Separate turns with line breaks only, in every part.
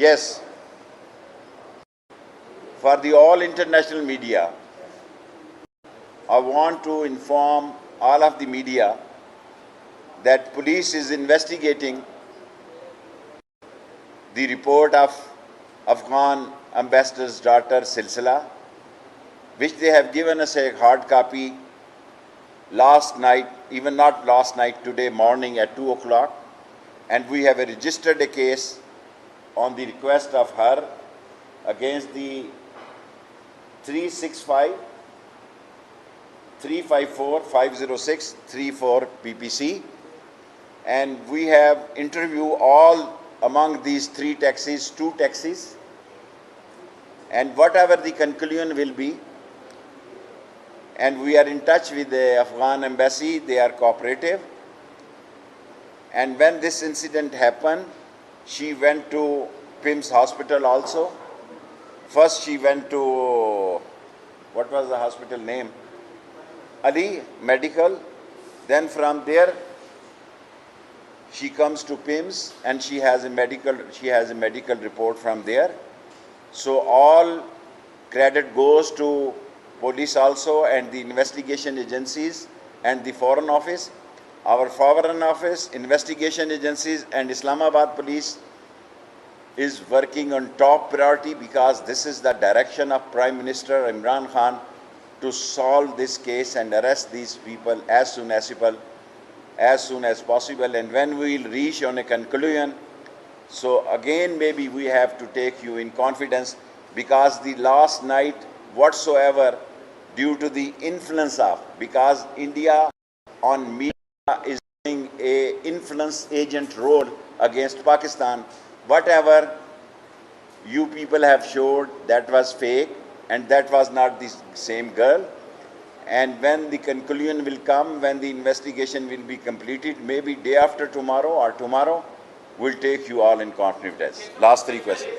Yes, for the all international media, I want to inform all of the media that police is investigating the report of Afghan ambassador's daughter Silsila, which they have given us a hard copy last night, even not last night, today morning at 2 o'clock, and we have registered a case on the request of her against the 365, 354, 506, 34 PPC, and we have interviewed all among these 3 taxis, 2 taxis, and whatever the conclusion will be, and we are in touch with the Afghan embassy, they are cooperative, and when this incident happened, she went to PIMS hospital also. First she went to, what was the hospital name? Ali Medical. Then from there she comes to PIMS and she has a medical report from there. So all credit goes to police also and the investigation agencies and the Foreign Office. Our Foreign Office, investigation agencies and Islamabad police is working on top priority, because this is the direction of Prime Minister Imran Khan to solve this case and arrest these people as soon as possible. And when we will reach on a conclusion, so again maybe we have to take you in confidence, because the last night whatsoever, due to the influence of, because India on media is playing a influence agent role against Pakistan, whatever you people have showed, that was fake and that was not the same girl. And when the conclusion will come, when the investigation will be completed, maybe day after tomorrow or tomorrow, we'll take you all in confidence. Last 3 questions.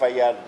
FIR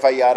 FIR